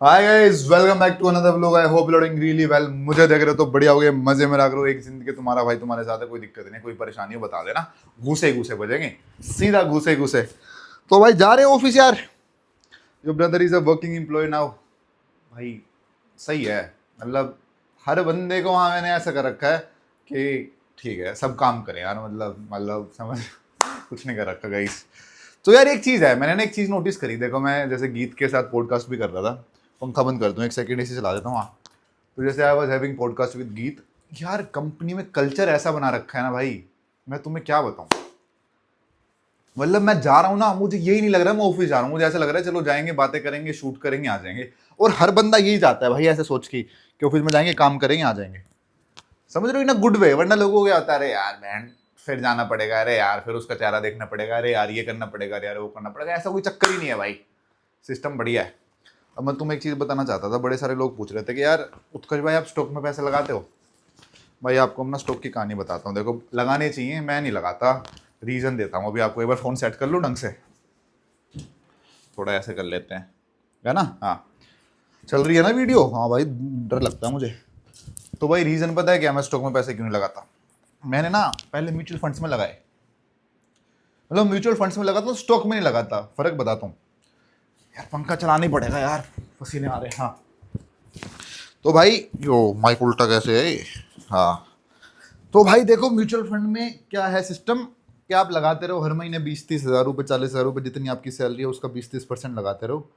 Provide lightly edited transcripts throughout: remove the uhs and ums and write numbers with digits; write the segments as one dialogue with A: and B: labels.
A: Hi guys, welcome back to another vlog. I hope loading really well. मुझे देख रहे हो तो बढ़िया हो गए, मजे में रख रहे हो। एक जिंदगी तुम्हारा भाई तुम्हारे साथ है, कोई दिक्कत नहीं, कोई परेशानी हो बता देना। घूसे घूसे बजेंगे, सीधा घूसे घूसे। तो भाई जा रहे हो ऑफिस यार? Your brother is a working employ now. भाई सही है। मतलब हर बंदे को वहाँ मैंने ऐसा कर रखा है कि ठीक है सब काम करें यार, मतलब समझ कुछ नहीं कर रखा गाइस। तो यार एक चीज़ है, मैंने ना एक चीज़ नोटिस करी। देखो मैं जैसे गीत के साथ पॉडकास्ट भी कर रहा था। पंखा बंद कर दूँ एक सेकंड, इसे चला देता हूँ। हाँ, तो जैसे I was having podcast with गीत। यार कंपनी में कल्चर ऐसा बना रखा है ना भाई, मैं तुम्हें क्या बताऊँ। मतलब मैं जा रहा हूँ ना, मुझे यही नहीं लग रहा मैं ऑफिस जा रहा हूँ। मुझे ऐसा लग रहा है चलो जाएंगे, बातें करेंगे, शूट करेंगे, आ जाएंगे। और हर बंदा यही चाहता है भाई, ऐसे सोच के कि ऑफिस में जाएंगे, काम करेंगे, आ जाएंगे। समझ रहे हो, इन गुड वे। वरना लोगों को क्या होता है, अरे यार बैंड फिर जाना पड़ेगा, अरे यार फिर उसका चेहरा देखना पड़ेगा, अरे यार ये करना पड़ेगा, अरे यार वो करना पड़ेगा। ऐसा कोई चक्कर ही नहीं है भाई, सिस्टम बढ़िया है। अब मैं तुम्हें एक चीज़ बताना चाहता था। बड़े सारे लोग पूछ रहे थे कि यार उत्कर्ष भाई आप स्टॉक में पैसे लगाते हो? भाई आपको अपना स्टॉक की कहानी बताता हूँ। देखो लगाने चाहिए, मैं नहीं लगाता। रीज़न देता हूँ अभी आपको। एक बार फ़ोन सेट कर लो ढंग से, थोड़ा ऐसे कर लेते हैं, है ना? हाँ, चल रही है ना वीडियो? हाँ भाई, डर लगता है मुझे। तो भाई रीज़न पता है क्या, मैं स्टॉक में पैसे क्यों नहीं लगाता? मैंने ना पहले म्यूचुअल फंड्स में लगाए। मतलब म्यूचुअल फंड्स में लगाता हूँ, स्टॉक में नहीं लगाता। फ़र्क बताता हूँ यार। पंखा चलाना ही पड़ेगा यार, पसीने आ रहे हैं। हाँ, तो भाई यो माइक उल्टा कैसे है ये? हाँ, तो भाई देखो म्यूचुअल फंड में क्या है सिस्टम, कि आप लगाते रहो हर महीने 20-30 हज़ार रुपये, 40 हज़ार रुपये, जितनी आपकी सैलरी है उसका 20-30% लगाते रहो।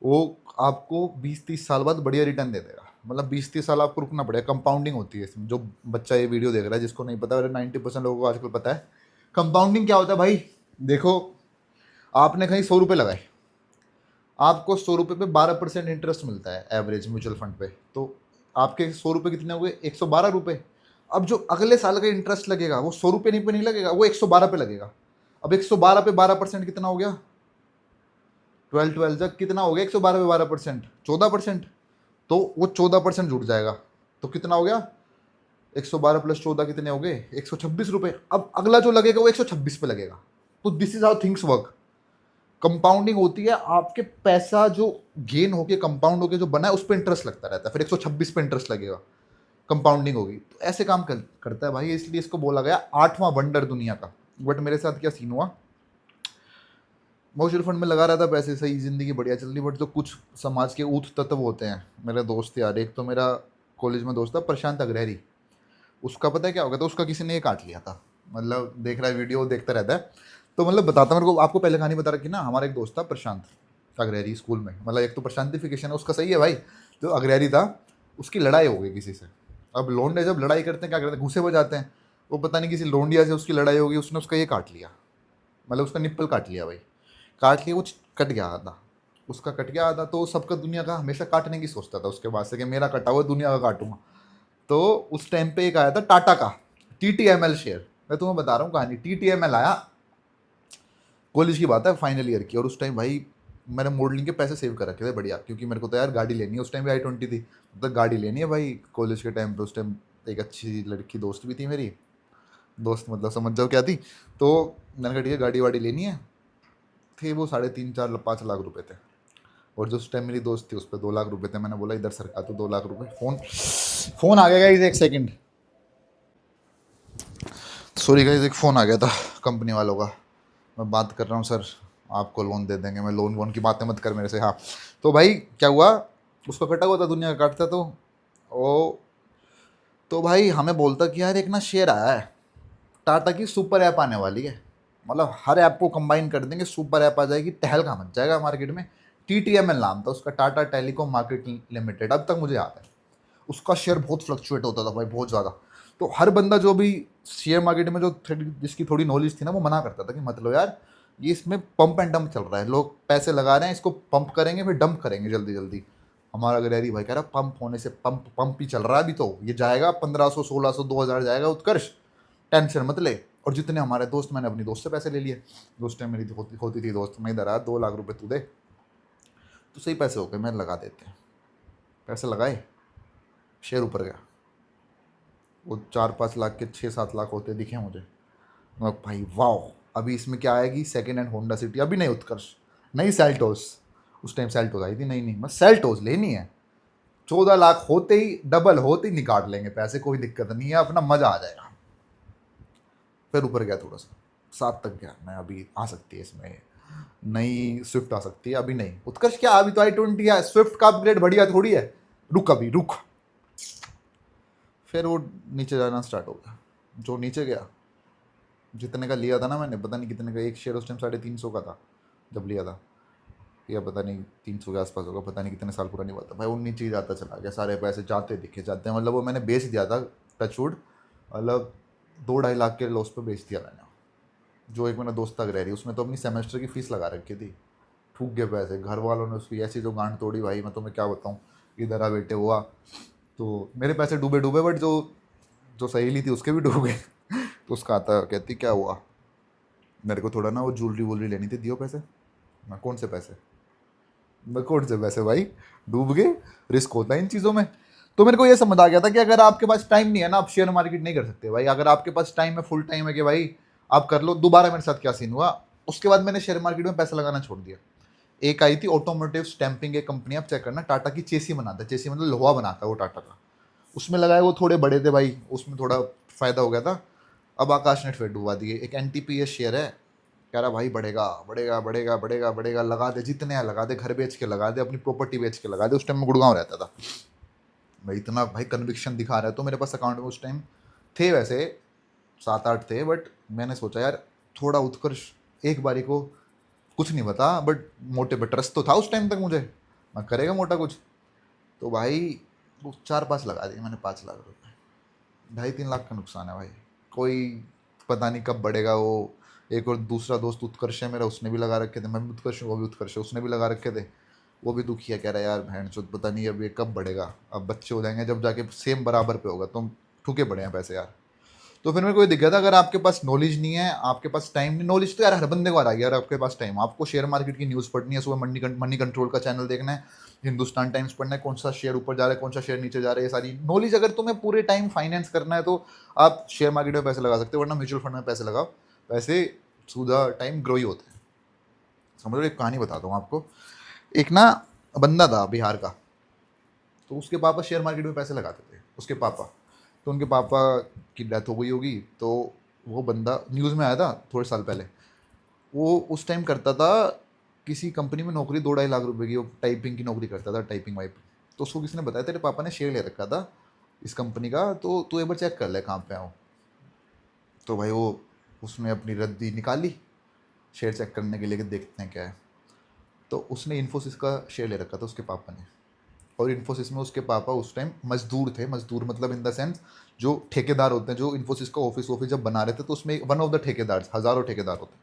A: वो आपको 20-30 साल बाद बढ़िया रिटर्न दे देगा। मतलब 20-30 साल आपको रुकना पड़ेगा, कंपाउंडिंग होती है इसमें। जो बच्चा ये वीडियो देख रहा है, जिसको नहीं पता, अरे 90% लोगों को आजकल पता है कंपाउंडिंग क्या होता है। भाई देखो, आपने कहीं 100 रुपये लगाए, आपको 100 रुपये पे 12% इंटरेस्ट मिलता है एवरेज म्यूचुअल फंड पे। तो आपके 100 रुपये कितने हो गए? 112 रुपये। अब जो अगले साल का इंटरेस्ट लगेगा वो 100 रुपये नहीं पे नहीं लगेगा, वो 112 पे लगेगा। अब 112 पे 12% कितना हो गया? 12 जब कितना हो गया? 112 पे 12% 14%। तो वो 14% जुड़ जाएगा। तो कितना हो गया? 112 + 14 कितने हो गए? 126 रुपये। अब अगला जो लगेगा वो 126 पे लगेगा। तो this is how things work. Compounding होती है, आपके पैसा जो गेन होके कंपाउंड होके जो बना है उस पर इंटरेस्ट लगता रहता है, फिर 126 पे इंटरेस्ट लगेगा, कंपाउंडिंग होगी। तो ऐसे काम करता है भाई, इसलिए इसको बोला गया 8वां वंडर दुनिया का। बट मेरे साथ क्या सीन हुआ, म्यूचुअल फंड में लगा रहा था पैसे, सही जिंदगी बढ़िया चल रही। बट जो कुछ समाज के ऊत तत्व होते हैं, मेरे दोस्त यार, एक तो मेरा कॉलेज में दोस्त था प्रशांत अग्रहरी। उसका पता है क्या हो गया था? उसका किसी ने ये काट लिया था। मतलब देख रहा है वीडियो, देखता रहता है। तो मतलब बताता मेरे को, आपको पहले कहानी बता रखी ना। हमारा एक दोस्त था प्रशांत अग्रहरी, स्कूल में। मतलब एक तो प्रशांतिफिकेशन है उसका, सही है भाई। जो अग्रहरी था, उसकी लड़ाई हो गई किसी से। अब लोंडे जब लड़ाई करते हैं क्या करते हैं? घूसे बजाते हैं। वो पता नहीं किसी लोंडिया से उसकी लड़ाई हो गई, उसने उसका ये काट लिया। मतलब उसका निप्पल काट लिया भाई। काट के कुछ कट गया आधा, उसका कट गया आधा। तो सबका दुनिया का हमेशा काटने की सोचता था उसके बाद से, कि मेरा कटा हुआ दुनिया का काटूंगा। तो उस टाइम पे एक आया था टाटा का TTML शेयर। मैं तुम्हें बता रहा हूँ कहानी। TTML आया, कॉलेज की बात है, फाइनल ईयर की। और उस टाइम भाई मैंने मॉडलिंग के पैसे सेव कर रखे थे बढ़िया, क्योंकि मेरे को तो यार गाड़ी लेनी है। उस टाइम भी i20 थी, तो गाड़ी लेनी है भाई कॉलेज के टाइम पे। उस टाइम एक अच्छी लड़की दोस्त भी थी मेरी, दोस्त मतलब समझ जाओ क्या थी। तो मैंने कहा ठीक है गाड़ी वाड़ी लेनी है। थे वो 3.5-4-5 लाख रुपए थे। और जो उस टाइम मेरी दोस्त थी उस पर 2 लाख रुपए थे। मैंने बोला इधर सरका तो 2 लाख रुपए। फोन फोन आ गया गाइस, एक सेकंड, सॉरी गाइस, एक फ़ोन आ गया था कंपनी वालों का। मैं बात कर रहा हूँ सर, आपको लोन दे देंगे। मैं लोन वोन की बातें मत कर मेरे से। हाँ, तो भाई क्या हुआ, उसको कटा हुआ था, दुनिया का काटता। तो ओ, तो भाई हमें बोलता कि यार एक ना शेयर आया है, टाटा की सुपर ऐप आने वाली है। मतलब हर ऐप को कंबाइन कर देंगे, सुपर ऐप आ जाएगी, टहलका मच जाएगा मार्केट में। TTML नाम था उसका, टाटा टेलीकॉम मार्केट लिमिटेड। अब तक मुझे याद है उसका शेयर बहुत फ्लक्चुएट होता था भाई, बहुत ज़्यादा। तो हर बंदा जो भी शेयर मार्केट में जो जिसकी थोड़ी नॉलेज थी ना, वो मना करता था कि मतलब यार ये इसमें पंप एंड डंप चल रहा है, लोग पैसे लगा रहे हैं, इसको पंप करेंगे फिर डंप करेंगे जल्दी जल्दी। हमारा गृहरी भाई कह रहा पंप होने से, पंप पंप ही चल रहा है अभी, तो ये जाएगा 1500, 1600, 2000 जाएगा उत्कर्ष, टेंशन मत ले। और जितने हमारे दोस्त, मैंने अपनी दोस्त से पैसे ले लिए। दोस्त टाइम मेरी होती थी दोस्त, मैं इधर आया 2 लाख रुपए तू दे, तो सही पैसे हो गए, मैं लगा देते। पैसे लगाए, शेयर ऊपर गया। वो 4-5 लाख के 6-7 लाख होते दिखे मुझे। मैं भाई वाह, अभी इसमें क्या आएगी? सेकेंड हैंड होंडा सिटी, अभी नहीं उत्कर्ष, नहीं सेल्टोस, उस टाइम सेल्टोस आई थी, नहीं मैं सेल्टोस लेनी है, 14 लाख होते ही, डबल होते ही निकाल लेंगे पैसे, कोई दिक्कत नहीं है, अपना मजा आ जाएगा। फिर ऊपर गया थोड़ा सा, 7 तक गया मैं, अभी आ सकती है इसमें नई स्विफ्ट आ सकती है, अभी नहीं। उत्कर्ष क्या, अभी तो i20 है, स्विफ्ट का अपग्रेड बढ़िया थोड़ी है, रुक अभी रुक। फिर वो नीचे जाना स्टार्ट हो गया, जो नीचे गया, जितने का लिया था ना मैंने, पता नहीं कितने का, एक शेयर उस टाइम 350 का था जब लिया था, या पता नहीं 300 के आसपास होगा, पता नहीं कितने साल पुरानी बात है भाई। वो नीचे ही जाता चला गया, सारे पैसे जाते दिखे जाते हैं, मतलब वो मैंने बेच दिया था टचवुड, मतलब 2-2.5 लाख के लॉस पे बेच दिया मैंने। जो एक मेरा दोस्त तक रह रही, उसमें तो अपनी सेमेस्टर की फ़ीस लगा रखी थी, ठूक गए पैसे, घर वालों ने उसकी ऐसी जो गांड तोड़ी भाई, मैं तुम्हें क्या बताऊँ। इधर आ बेटे हुआ तो मेरे पैसे डूबे, बट जो जो सहेली थी उसके भी डूब गए। तो उसका आता कहती क्या हुआ, मेरे को थोड़ा ना वो ज्वेलरी वूलरी लेनी थी, दियो पैसे। मैं कौन से पैसे, मैं कौन से पैसे भाई, डूब गए, रिस्क होता है इन चीज़ों में। तो मेरे को ये समझ आ गया था कि अगर आपके पास टाइम नहीं है ना, आप शेयर मार्केट नहीं कर सकते भाई। अगर आपके पास टाइम है, फुल टाइम है कि भाई आप कर लो। दोबारा मेरे साथ क्या सीन हुआ, उसके बाद मैंने शेयर मार्केट में पैसा लगाना छोड़ दिया। एक आई थी ऑटोमोटिव स्टैंपिंग एक कंपनी, आप चेक करना, टाटा की चेसी बनाता है, चेसी मतलब लोहा बनाता है वो टाटा का, उसमें लगाए, वो थोड़े बड़े थे भाई, उसमें थोड़ा फ़ायदा हो गया था। अब आकाश ने फिर डुबा दिए। एक NTPS शेयर है, कह रहा भाई बढ़ेगा बढ़ेगा बढ़ेगा बढ़ेगा बढ़ेगा, लगा दे जितने हैं लगा दे, घर बेच के लगा दे, अपनी प्रॉपर्टी बेच के लगा दे। उस टाइम में गुड़गांव रहता था भाई, इतना भाई कन्विक्शन दिखा रहा है। तो मेरे पास अकाउंट में उस टाइम थे वैसे 7-8 थे, बट मैंने सोचा यार थोड़ा उत्कर्ष एक बारी को कुछ नहीं बता, बट मोटे पे ट्रस्ट तो था उस टाइम तक मुझे, मैं करेगा मोटा कुछ। तो भाई वो 4-5 लगा दिए मैंने, 5 लाख रुपए, 2.5-3 लाख का नुकसान है भाई। कोई पता नहीं कब बढ़ेगा वो। एक और दूसरा दोस्त उत्कर्ष है मेरा, उसने भी लगा रखे थे, मैं भी उत्कर्ष हूँ, वो भी उत्कर्ष है, उसने भी लगा रखे थे। वो भी दुखी है, कह रहा है यार बहन चोद पता नहीं अब ये कब बढ़ेगा, अब बच्चे हो जाएंगे जब जाके सेम बराबर पे होगा, तुम ठुके पड़े हैं पैसे यार। तो फिर मेरे को ये दिक्कत है, अगर आपके पास नॉलेज नहीं है, आपके पास टाइम नहीं, नॉलेज तो यार हर बंदे को आ रहा है यार, आपके पास टाइम, आपको शेयर मार्केट की न्यूज़ पढ़नी है, सुबह मनी कंट्रोल का चैनल देखना है, हिंदुस्तान टाइम्स पढ़ना है, कौन सा शेयर ऊपर जा रहा है, कौन सा शेयर नीचे जा रहा है, ये सारी नॉलेज अगर तुम्हें पूरे टाइम फाइनेंस करना है तो आप शेयर मार्केट में पैसे लगा सकते हो, वरना म्यूचुअल फंड में पैसे लगाओ, पैसे सुधा टाइम ग्रो ही होते हैं। समझ लो, एक कहानी बताता हूँ आपको। एक ना बंदा था बिहार का, तो उसके पापा शेयर मार्केट में पैसे लगाते थे, उसके पापा। तो उनके पापा की डेथ हो गई होगी, तो वो बंदा न्यूज़ में आया था थोड़े साल पहले। वो उस टाइम करता था किसी कंपनी में नौकरी, 2-2.5 लाख रुपए की, वो टाइपिंग की नौकरी करता था, टाइपिंग वाइप। तो उसको किसी ने बताया तेरे पापा ने शेयर ले रखा था इस कंपनी का, तो तू एक बार चेक कर ले कहाँ पे आओ। तो भाई वो उसने अपनी रद्दी निकाली शेयर चेक करने के लिए कि देखते हैं क्या है। तो उसने इन्फोसिस का शेयर ले रखा था उसके पापा ने, और इन्फोसिस में उसके पापा उस टाइम मजदूर थे। मजदूर मतलब इन द सेंस जो ठेकेदार होते हैं, जो इन्फोसिस का ऑफिस जब बना रहे थे, तो उसमें वन ऑफ द ठेकेदार, हज़ारों ठेकेदार होते हैं।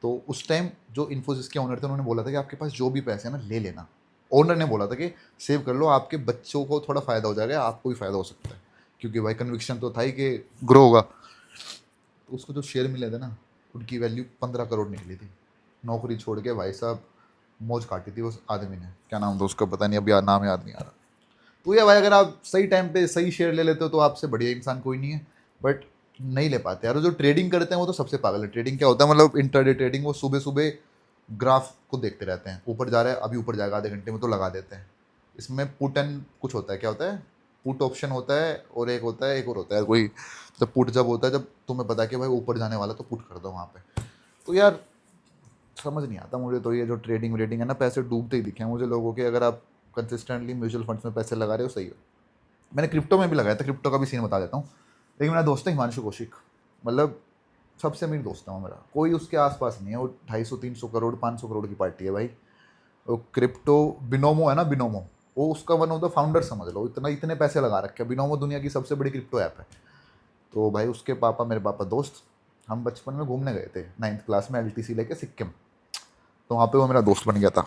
A: तो उस टाइम जो इन्फोसिस के ओनर थे, उन्होंने बोला था कि आपके पास जो भी पैसे हैं ना ले लेना। ओनर ने बोला था कि सेव कर लो, आपके बच्चों को थोड़ा फ़ायदा हो जाएगा, आपको भी फ़ायदा हो सकता है, क्योंकि भाई कन्विक्शन तो था ही कि ग्रो होगा। तो उसको जो शेयर मिले थे ना, उनकी वैल्यू 15 करोड़ निकली थी। नौकरी छोड़ के भाई साहब मौज काटी थी उस आदमी ने, क्या नाम था उसका पता नहीं, अभी नाम याद नहीं आ रहा। तो ये भाई अगर आप सही टाइम पे सही शेयर ले लेते हो तो आपसे बढ़िया इंसान कोई नहीं है, बट नहीं ले पाते यार। जो ट्रेडिंग करते हैं वो तो सबसे पागल है। ट्रेडिंग क्या होता है, मतलब इंटरडे ट्रेडिंग, वो सुबह सुबह ग्राफ को देखते रहते हैं, ऊपर जा रहा है अभी ऊपर जाएगा आधे घंटे में, तो लगा देते हैं। इसमें पुट एंड कुछ होता है, क्या होता है, पुट ऑप्शन होता है, और एक होता है, एक और होता है कोई, तो पुट जब होता है जब तुम्हें पता है कि भाई ऊपर जाने वाला, तो पुट कर दो वहाँ पे। तो यार समझ नहीं आता मुझे तो ये जो ट्रेडिंग व्रेडिंग है ना, पैसे डूबते ही दिखे हैं मुझे लोगों के। अगर आप कंसिस्टेंटली म्यूचुअल फंड्स में पैसे लगा रहे हो सही हो। मैंने क्रिप्टो में भी लगाया था, क्रिप्टो का भी सीन बता देता हूँ। लेकिन मेरा दोस्त है हिमांशु कौशिक, मतलब सबसे अमीर दोस्त है वो मेरा, कोई उसके आसपास नहीं है। वो 250-300 करोड़ 500 करोड़ की पार्टी है भाई। वो क्रिप्टो बिनोमो है ना, बिनोमो, वो उसका वन ऑफ द फाउंडर समझ लो। इतने पैसे लगा रखे हैं। बिनोमो दुनिया की सबसे बड़ी क्रिप्टो ऐप है। तो भाई उसके पापा मेरे पापा दोस्त, हम बचपन में घूमने गए थे 9th क्लास में LTC लेके सिक्किम। तो वहाँ पे वो मेरा दोस्त बन गया था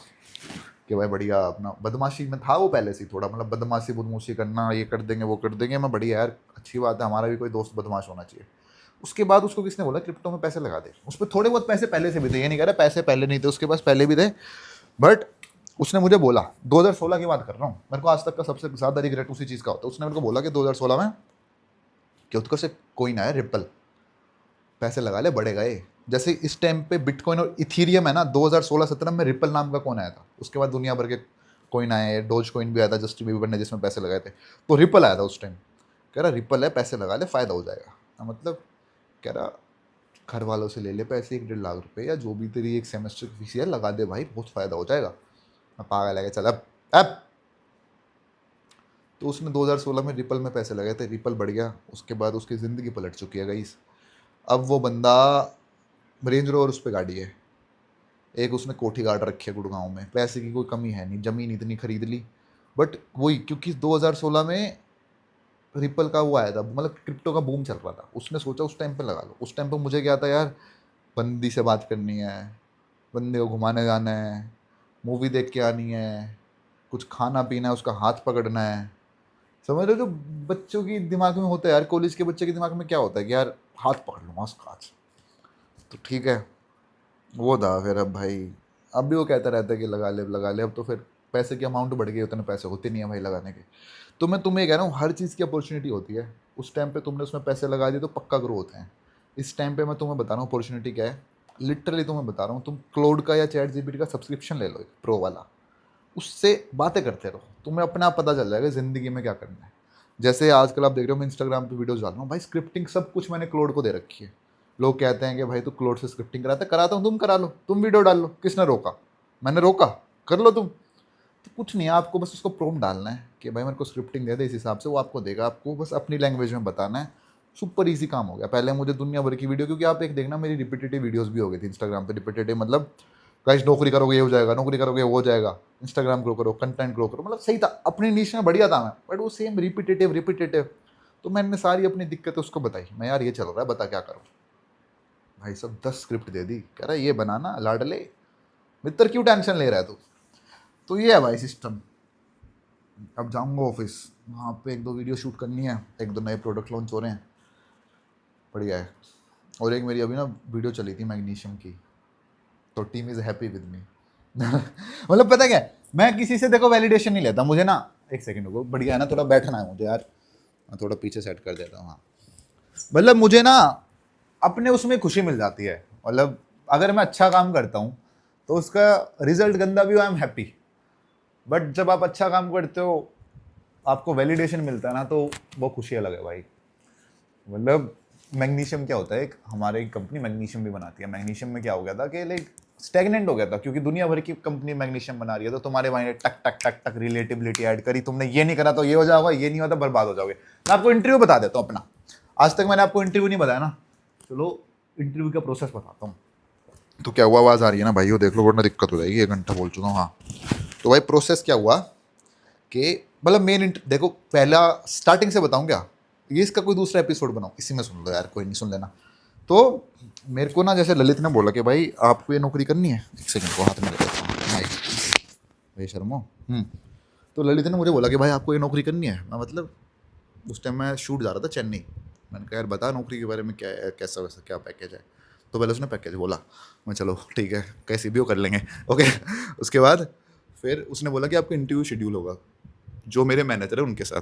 A: कि भाई बढ़िया, अपना बदमाशी में था वो पहले से ही थोड़ा, मतलब बदमाशी बुदमाशी करना, ये कर देंगे वो कर देंगे। मैं बढ़िया यार, अच्छी बात है, हमारा भी कोई दोस्त बदमाश होना चाहिए। उसके बाद उसको किसने बोला क्रिप्टो में पैसे लगा दे। उस पर थोड़े बहुत पैसे पहले से भी थे, ये नहीं कह रहा पैसे पहले नहीं थे, उसके पास पहले भी थे, बट उसने मुझे बोला, 2016 की बात कर रहा हूँ, मेरे को आज तक का सबसे ज़्यादा रिग्रेट उसी चीज़ का होता है। उसने मेरे को बोला कि 2016 में कि उत्कर्ष से कोई ना है रिपल, पैसे लगा ले बढ़ेगा ये। जैसे इस टाइम पे बिटकॉइन और इथीरियम है ना, 2016-17 में रिपल नाम का कौन आया था, उसके बाद दुनिया भर के कॉइन आए, डोज कॉइन भी आया था जस्टिन बीबर ने जिसमें पैसे लगाए थे, तो रिपल आया था उस टाइम, कह रहा रिपल है पैसे लगा ले फ़ायदा हो जाएगा। मतलब कह रहा घर वालों से ले ले पैसे 1-1.5 लाख रुपए या जो भी तेरी एक सेमेस्टर की फीस है लगा दे भाई, बहुत फ़ायदा हो जाएगा। मैं पागल है चल अब तो उसने 2016 में रिपल में पैसे लगाए थे, रिपल बढ़ गया, उसके बाद उसकी ज़िंदगी पलट चुकी है गाइस। अब वो बंदा रेंज रोवर उस पर गाड़ी है, एक उसने कोठी गाड़ रखी है गुड़गांव में, पैसे की कोई कमी है नहीं, ज़मीन इतनी खरीद ली, बट वही क्योंकि 2016 में रिपल का वो आया था, मतलब क्रिप्टो का बूम चल रहा था, उसने सोचा उस टाइम पे लगा लो। उस टाइम पे मुझे क्या था यार, बंदी से बात करनी है, बंदे को घुमाने जाना है, मूवी देख के आनी है, कुछ खाना पीना है, उसका हाथ पकड़ना है, समझ रहे हो? जो बच्चों की दिमाग में होता है यार, कॉलेज के बच्चे के दिमाग में क्या होता है कि यार हाथ पकड़ लूँगा उसका आज, तो ठीक है वो था। फिर अब भाई अब भी वो कहता रहता है कि लगा ले लगा ले, अब तो फिर पैसे की अमाउंट बढ़ गई, उतने पैसे होते नहीं है भाई लगाने के। तो मैं तुम्हें कह रहा हूँ हर चीज़ की अपॉर्चुनिटी होती है, उस टाइम पे तुमने उसमें पैसे लगा दिए तो पक्का ग्रो होते हैं। इस टाइम पे मैं तुम्हें बता रहा हूँ अपॉर्चुनिटी क्या है, लिटरली तुम्हें बता रहा हूँ, तुम क्लाउड का या चैट जीपीटी का सब्सक्रिप्शन ले लो एक प्रो वाला, उससे बातें करते रहो, तुम्हें अपने आप पता चल जाएगा ज़िंदगी में क्या करना है। जैसे आजकल आप देख रहे हो मैं इंस्टाग्राम पे वीडियोस डाल रहा हूँ भाई, स्क्रिप्टिंग सब कुछ मैंने क्लाउड को दे रखी है। लोग कहते हैं कि भाई तू क्लाउड से स्क्रिप्टिंग कराता है, कराता हूँ, तुम करा लो, तुम वीडियो डाल लो, किसने रोका? मैंने रोका? कर लो तुम। तो कुछ नहीं है, आपको बस उसको प्रॉम्प्ट डालना है कि भाई मेरे को स्क्रिप्टिंग दे दे, इस हिसाब से वो आपको देगा, आपको बस अपनी लैंग्वेज में बताना है। सुपर इजी काम हो गया। पहले मुझे दुनिया भर की वीडियो, क्योंकि आप एक देखना मेरी रिपीटेटिव वीडियोस भी हो गई थी इंस्टाग्राम पे, रिपीटेटिव मतलब गाइस नौकरी करोगे ये हो जाएगा, नौकरी करोगे वो हो जाएगा, इंस्टाग्राम ग्रो करो, कंटेंट ग्रो करो, मतलब सही था, अपनी नीश में बढ़िया था मैं, बट वो सेम रिपीटेटिव रिपीटेटिव। तो मैंने सारी अपनी दिक्कतें उसको बताई, मैं यार ये चल रहा है बता क्या करूँ। भाई सब 10 स्क्रिप्ट दे दी, कह रहा है ये बनाना लाडले, मित्र क्यों टेंशन ले रहा है तू। तो ये है भाई सिस्टम। अब जाऊँगा ऑफिस, वहाँ पे 1-2 वीडियो शूट करनी है, 1-2 नए प्रोडक्ट लॉन्च हो रहे हैं, बढ़िया है। और एक मेरी अभी ना वीडियो चली थी मैग्नीशियम की, तो team is happy with me. मतलब पता क्या है, मैं किसी से देखो वैलिडेशन नहीं लेता, मुझे ना एक सेकंड रुको, बढ़िया है ना, थोड़ा बैठना है मुझे यार, मैं थोड़ा पीछे सेट कर देता हूँ। हाँ मतलब मुझे ना अपने उसमें खुशी मिल जाती है, मतलब अगर मैं अच्छा काम करता हूँ तो उसका रिजल्ट गंदा भी हो, आई एम हैप्पी। बट जब आप अच्छा काम करते हो आपको वैलिडेशन मिलता है ना, तो वो खुशी अलग है भाई। मतलब मैग्नीशियम क्या होता है, एक हमारे कंपनी मैग्नीशियम भी बनाती है, मैग्नीशियम में क्या हो गया था कि लाइक स्टैग्नेंट हो गया था, क्योंकि दुनिया भर की कंपनी मैग्नीशियम बना रही है, तो तुम्हारे माइंड टक टक टक टक रिलेटिबिलिटी ऐड करी, तुमने ये नहीं करा तो ये हो जाएगा, ये नहीं होता बर्बाद हो जाओगे। मैं आपको इंटरव्यू बता देता हूँ अपना, आज तक मैंने आपको इंटरव्यू नहीं बताया ना, चलो इंटरव्यू का प्रोसेस बताता हूँ। तो क्या हुआ, आवाज़ आ रही है ना भाई, वो देख लो वरना दिक्कत हो जाएगी, 1 घंटा बोल चुका हूँ। हाँ तो भाई प्रोसेस क्या हुआ कि मतलब देखो पहला स्टार्टिंग से बताऊँ क्या, ये इसका कोई दूसरा एपिसोड बनाऊँ, इसी में सुन लो यार, कोई नहीं सुन लेना। तो मेरे को ना जैसे ललित ने बोला कि भाई आपको ये नौकरी करनी है, एक सेकंड को हाथ में ले लेता हूँ माइक, भाई शर्मो। तो ललित ने मुझे बोला कि भाई आपको ये नौकरी करनी है, मैं मतलब उस टाइम मैं शूट जा रहा था चेन्नई, मैंने कहा यार बता नौकरी के बारे में क्या है, कैसा वैसा क्या पैकेज है। तो पहले उसने पैकेज बोला, मैं चलो ठीक है कैसी भी हो कर लेंगे, ओके। उसके बाद फिर उसने बोला कि आपका इंटरव्यू शेड्यूल होगा जो मेरे मैनेजर है उनके साथ।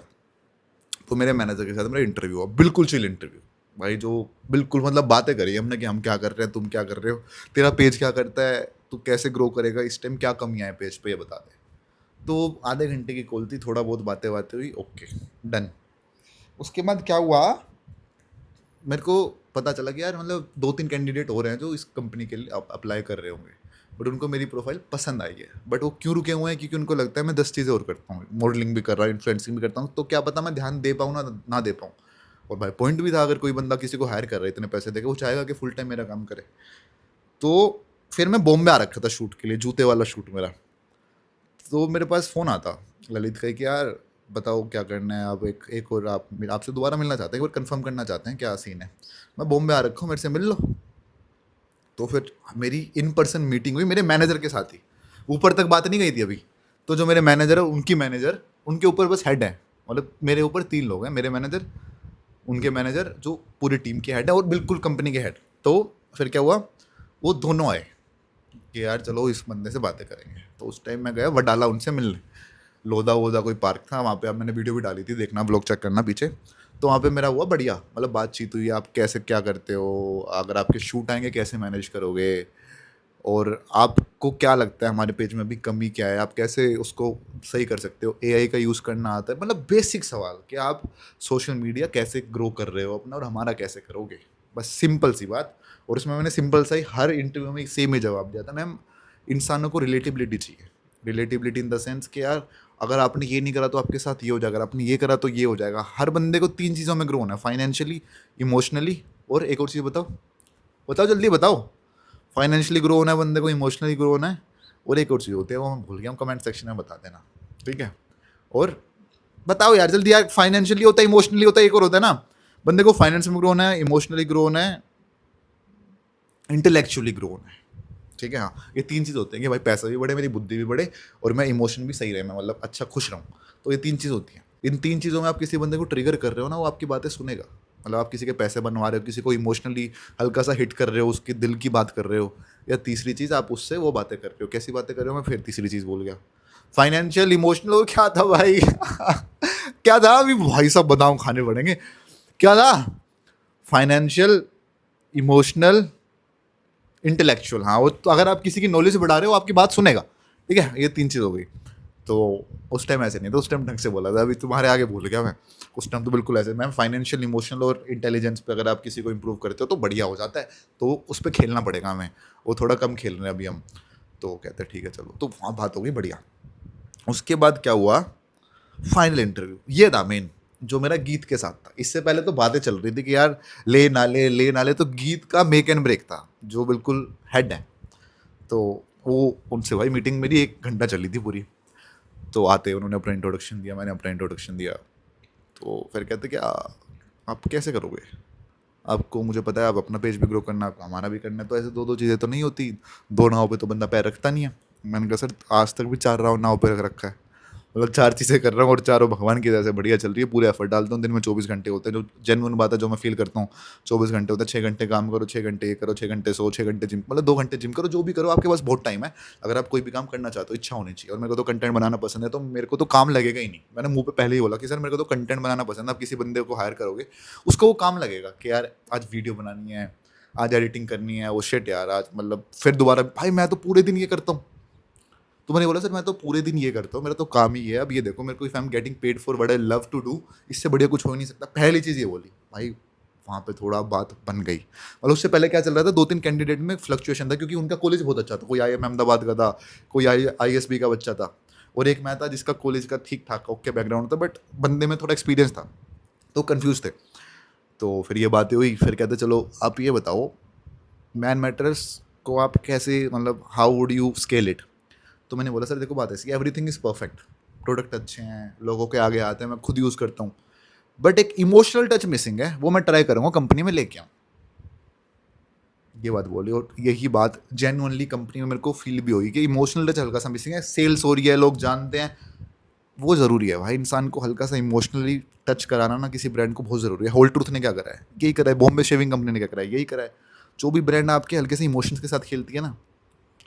A: तो मेरे मैनेजर के साथ मेरा इंटरव्यू हुआ, बिल्कुल चिल इंटरव्यू भाई, जो बिल्कुल मतलब बातें करी हमने कि हम क्या कर रहे हैं, तुम क्या कर रहे हो, तेरा पेज क्या करता है, तू कैसे ग्रो करेगा, इस टाइम क्या कमियाँ हैं पेज पे ये बता दे। तो आधे घंटे की कॉल थी, थोड़ा बहुत बातें बातें हुई, ओके डन। उसके बाद क्या हुआ, मेरे को पता चला कि यार मतलब 2-3 कैंडिडेट हो रहे हैं जो इस कंपनी के लिए अप्लाई कर रहे होंगे, बट उनको मेरी प्रोफाइल पसंद आई है, बट वो क्यों रुके हुए हैं, क्योंकि उनको लगता है मैं 10 चीज़ें और करता हूँ, मॉडलिंग भी कर रहा हूँ, इन्फ्लुएंसिंग भी करता हूँ, तो क्या पता मैं ध्यान दे पाऊँ ना दे पाऊँ। और भाई पॉइंट भी था, अगर कोई बंदा किसी को हायर कर रहा है इतने पैसे देके, वो चाहेगा कि फुल टाइम मेरा काम करे। तो फिर मैं बॉम्बे आ रखा था शूट के लिए, जूते वाला शूट मेरा। तो मेरे पास फ़ोन आता ललित का कि यार बताओ क्या करना है, आप एक और आपसे दोबारा मिलना चाहते हैं, एक बार कंफर्म करना चाहते हैं क्या सीन है, मैं बॉम्बे आ रखा हूँ, मेरे से मिल लो। तो फिर मेरी इन पर्सन मीटिंग हुई मेरे मैनेजर के साथ ही, ऊपर तक बात नहीं गई थी अभी। तो जो मेरे मैनेजर है उनकी मैनेजर, उनके ऊपर बस हेड है, मतलब मेरे ऊपर 3 लोग हैं, मेरे मैनेजर, उनके मैनेजर जो पूरी टीम के हेड है और बिल्कुल कंपनी के हेड। तो फिर क्या हुआ, वो दोनों आए कि यार चलो इस बंदे से बातें करेंगे। तो उस टाइम मैं गया वडाला उनसे मिलने, लोधा वोधा कोई पार्क था वहाँ पे, अब मैंने वीडियो भी डाली थी, देखना ब्लॉग चेक करना पीछे। तो वहाँ पे मेरा हुआ बढ़िया, मतलब बातचीत हुई, आप कैसे क्या करते हो, अगर आपके शूट आएंगे कैसे मैनेज करोगे, और आपको क्या लगता है हमारे पेज में अभी कमी क्या है, आप कैसे उसको सही कर सकते हो, एआई का यूज़ करना आता है, मतलब बेसिक सवाल कि आप सोशल मीडिया कैसे ग्रो कर रहे हो अपना और हमारा कैसे करोगे, बस सिंपल सी बात। और उसमें मैंने सिंपल सा ही हर इंटरव्यू में सेम ही जवाब दिया था मैम, इंसानों को रिलेटिबिलिटी चाहिए। रिलेटिबिलिटी इन द सेंस कि यार अगर आपने ये नहीं करा तो आपके साथ ये हो जाएगा, अगर आपने ये करा तो ये हो जाएगा। हर बंदे को 3 चीज़ों में ग्रो होना है, फाइनेंशियली, इमोशनली, और एक और चीज़ बताओ, बताओ जल्दी बताओ। फाइनेंशियली ग्रो होना है बंदे को, इमोशनली ग्रो होना है, और एक और चीज़ होती है वो मैं भूल गया हूँ, कमेंट सेक्शन में बता देना, ठीक है। और बताओ यार जल्दी यार, फाइनेंशियली होता है, इमोशनली होता है, एक और होता है ना, बंदे को फाइनेंस में ग्रो होना है, इमोशनली ग्रो होना है, इंटेलेक्चुअली ग्रो होना है, ठीक है। हाँ, ये 3 चीज़ होते हैं कि भाई पैसा भी बढ़े, मेरी बुद्धि भी बढ़े, और मैं इमोशन भी सही रहे, मैं मतलब अच्छा खुश रहूँ। तो ये 3 चीज़ होती हैं। इन 3 चीज़ों में आप किसी बंदे को ट्रिगर कर रहे हो ना, वो आपकी बातें सुनेगा। मतलब आप किसी के पैसे बनवा रहे हो, किसी को इमोशनली हल्का सा हिट कर रहे हो, उसके दिल की बात कर रहे हो, या तीसरी चीज़ आप उससे वो बातें कर रहे हो। कैसी बातें कर रहे हो, मैं फिर तीसरी चीज़ बोल गया। फाइनेंशियल, इमोशनल, और क्या था भाई क्या था अभी भाई, सब बादाम खाने पड़ेंगे। क्या था? Financial, emotional, intellectual. हाँ, वो तो अगर आप किसी की नॉलेज बढ़ा रहे हो आपकी बात सुनेगा, ठीक है। ये 3 चीज़ हो गई। तो उस टाइम ऐसे नहीं था, उस टाइम ढंग से बोला था, अभी तुम्हारे आगे भूल गया मैं। उस टाइम तो बिल्कुल ऐसे, मैम फाइनेंशियल, इमोशनल और इंटेलिजेंस पे अगर आप किसी को इंप्रूव करते हो तो बढ़िया हो जाता है, तो उस पर खेलना पड़ेगा हमें, वो थोड़ा कम खेल रहे हैं अभी हम। तो कहते हैं ठीक है चलो, तो वहाँ बात हो गई बढ़िया। उसके बाद क्या हुआ, फाइनल इंटरव्यू, ये था मेन, जो मेरा गीत के साथ था। इससे पहले तो बातें चल रही थी कि यार ले ना ले, ले ना ले, तो गीत का मेक एंड ब्रेक था, जो बिल्कुल हेड है। तो वो उनसे भाई मीटिंग मेरी 1 घंटा चली थी पूरी। तो आते उन्होंने अपना इंट्रोडक्शन दिया, मैंने अपना इंट्रोडक्शन दिया। तो फिर कहते कि आप कैसे करोगे, आपको मुझे पता है आप अपना पेज भी ग्रो करना, आपको हमारा भी करना है, तो ऐसे दो दो चीज़ें तो नहीं होती, दो नाव पे तो बंदा पैर रखता नहीं है। मैंने कहा सर आज तक भी 4 राव नाव पे रख रखा है, मतलब 4 चीज़ें कर रहा हूँ और चारों भगवान की तरह से बढ़िया चल रही है, पूरे एफर्ट डालता हूँ। दिन में 24 घंटे होते हैं, जो जेन्युइन बात है, जो मैं फील करता हूँ। 24 घंटे होते हैं, 6 घंटे काम करो, 6 घंटे ये करो, 6 घंटे सो, 6 घंटे जिम, मतलब 2 घंटे जिम करो, जो भी करो आपके पास बहुत टाइम है। अगर आप कोई भी काम करना चाहते हो, इच्छा होनी चाहिए। और मेरे को तो कंटेंट बनाना पसंद है, तो मेरे को तो काम लगेगा ही नहीं। मैंने मुंह पे पहले ही बोला कि सर मेरे को तो कंटेंट बनाना पसंद है। आप किसी बंदे को हायर करोगे, उसको वो काम लगेगा कि यार आज वीडियो बनानी है, आज एडिटिंग करनी है, वो शिट यार आज, मतलब फिर दोबारा भाई मैं तो पूरे दिन ये करता हूँ। तो मैंने बोला सर मैं तो पूरे दिन ये करता हूँ, मेरा तो काम ही है। अब ये देखो मेरे को, if I am getting paid for what I love to do, इससे बढ़िया कुछ हो ही नहीं सकता। पहली चीज़ ये बोली भाई, वहाँ पे थोड़ा बात बन गई। मतलब उससे पहले क्या चल रहा था, 2-3 कैंडिडेट में फ्लक्चुएशन था, क्योंकि उनका कॉलेज बहुत अच्छा था। कोई IIM अहमदाबाद का था, कोई ISB का बच्चा था, और एक मैं था जिसका कॉलेज का ठीक ठाक ओके बैकग्राउंड था, बट बंदे में थोड़ा एक्सपीरियंस था, तो कन्फ्यूज थे। तो फिर ये बातें हुई, फिर कहते चलो आप ये बताओ, मैन मैटर्स को आप कैसे, मतलब how would you scale it. तो मैंने बोला सर देखो बात ऐसी, एवरीथिंग इज़ परफेक्ट, प्रोडक्ट अच्छे हैं, लोगों के आगे आते हैं, मैं खुद यूज़ करता हूँ, बट एक इमोशनल टच मिसिंग है, वो मैं ट्राई करूँगा कंपनी में लेके आऊँ। ये बात बोली, और यही बात जेन्युइनली कंपनी में मेरे को फील भी हुई कि इमोशनल टच हल्का सा मिसिंग है। सेल्स हो रही है, लोग जानते हैं, वो ज़रूरी है भाई, इंसान को हल्का सा इमोशनली टच कराना ना किसी ब्रांड को बहुत ज़रूरी है। होल ट्रूथ ने क्या करा है, यही करा है। बॉम्बे शेविंग कंपनी ने क्या करा है, यही करा है। जो भी ब्रांड आपके हल्के से इमोशंस के साथ खेलती है ना,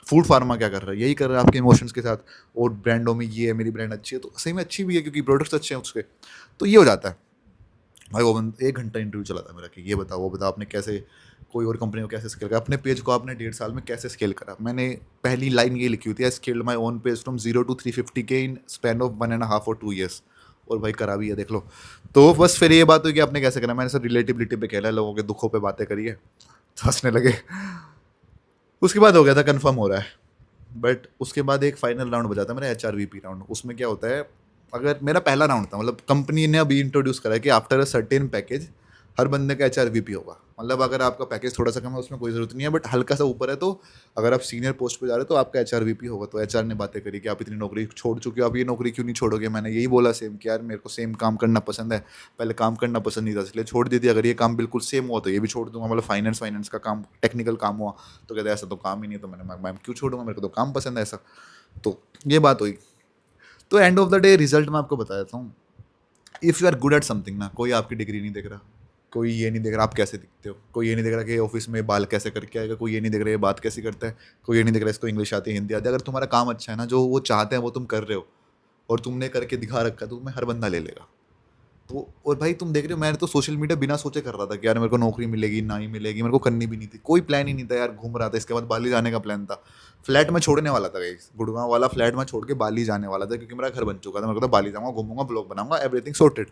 A: फूड फार्मा क्या कर रहा है, यही कर रहा है आपके इमोशंस के साथ। और ब्रांडों में ये है, मेरी ब्रांड अच्छी है, तो सही में अच्छी भी है क्योंकि प्रोडक्ट्स अच्छे हैं उसके। तो ये हो जाता है भाई। वो 1 घंटा इंटरव्यू चला था मेरा कि ये बताओ, वो बताओ आपने कैसे कोई और कंपनी को कैसे स्केल करा, अपने पेज को आपने 1.5 साल में कैसे स्केल करा। मैंने पहली लाइन ये लिखी हुई थी, I scaled my own page from 0 to 350K in span of 1.5 और 2 years। और भाई करा भी है, देख लो। तो बस फिर ये बात हुई कि आपने कैसे करा। मैंने सर रिलेटिबिलिटी पे खेला है, लोगों के दुखों पे बातें करी है, तो हंसने लगे। उसके बाद हो गया था कंफर्म हो रहा है। बट उसके बाद एक फाइनल राउंड बचा था मेरा, HRVP राउंड। उसमें क्या होता है, अगर मेरा पहला राउंड था, मतलब कंपनी ने अभी इंट्रोड्यूस करा है कि आफ्टर अ सर्टेन पैकेज हर बंदे का HRVP होगा। मतलब अगर आपका पैकेज थोड़ा सा कम है उसमें कोई ज़रूरत नहीं है, बट हल्का सा ऊपर है तो अगर आप सीनियर पोस्ट पे जा रहे हो तो आपका HRVP होगा। तो HR ने बातें करी कि आप इतनी नौकरी छोड़ चुके हो, आप ये नौकरी क्यों नहीं छोड़ोगे। मैंने यही बोला सेम कि यार मेरे को सेम काम करना पसंद है, पहले काम करना पसंद नहीं था इसलिए छोड़ दी थी। अगर ये काम बिल्कुल सेम हुआ तो ये भी छोड़ दूंगा, मतलब फाइनेंस का काम, टेक्निकल काम हुआ। तो कहते ऐसा तो काम ही नहीं है। तो मैंने मैम क्यों छोड़ूंगा, मेरे को तो काम पसंद है ऐसा। तो ये बात हुई। तो end of the day result मैं आपको बता देता हूँ। If you are good at something ना, कोई आपकी डिग्री नहीं देख रहा, कोई ये नहीं देख रहा आप कैसे दिखते हो, कोई ये नहीं देख रहा कि ऑफिस में बाल कैसे करके आएगा, कोई ये नहीं देख रहा ये बात कैसे करता है, कोई ये नहीं देख रहा इसको इंग्लिश आती है, हिंदी आती है। अगर तुम्हारा काम अच्छा है ना, जो वो चाहते हैं वो तुम कर रहे हो और तुमने करके दिखा रखा है, तो तुम्हें हर बंदा ले लेगा। तो और भाई तुम देख रहे हो, मैंने तो सोशल मीडिया बिना सोचे कर रहा था कि यार मेरे को नौकरी मिलेगी ना ही मिलेगी, मेरे को करनी भी नहीं थी, कोई प्लान ही नहीं था यार, घूम रहा था। इसके बाद बाली जाने का प्लान था, फ्लैट में छोड़ने वाला था गाइस, गुड़गांव वाला फ्लैट में छोड़ के बाली जाने वाला था, क्योंकि मेरा घर बन चुका था। मेरे को तो बाली जाऊंगा, घूमूंगा, ब्लॉग बनाऊंगा, एवरीथिंग सॉर्टेड।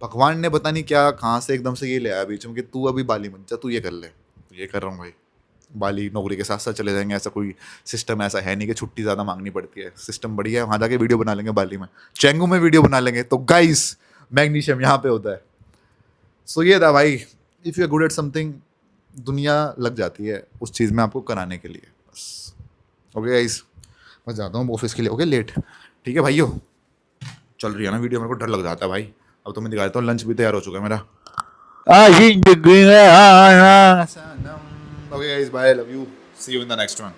A: भगवान ने पता नहीं क्या कहाँ से एकदम से ये ले आया बीच में कि तू अभी बाली बन जा, तू ये कर ले। तो ये कर रहा हूँ भाई, बाली नौकरी के साथ साथ चले जाएंगे। ऐसा कोई सिस्टम ऐसा है नहीं कि छुट्टी ज़्यादा मांगनी पड़ती है, सिस्टम बढ़िया है, वहाँ जाके वीडियो बना लेंगे बाली में, चेंगू में वीडियो बना लेंगे। तो गाइस मैग्नीशियम यहाँ पे होता है। सो ये था भाई, if you are good at something, दुनिया लग जाती है उस चीज़ में आपको कराने के लिए, बस। ओके गाइस, मैं जाता हूँ ऑफिस के लिए, ओके लेट, ठीक है भाइयों। चल रही है ना वीडियो, मेरे को डर लग जाता है भाई। अब तो मैं दिखा देता हूँ, लंच भी तैयार हो चुका है मेरा। Okay guys, bye, love you, see you in the next one.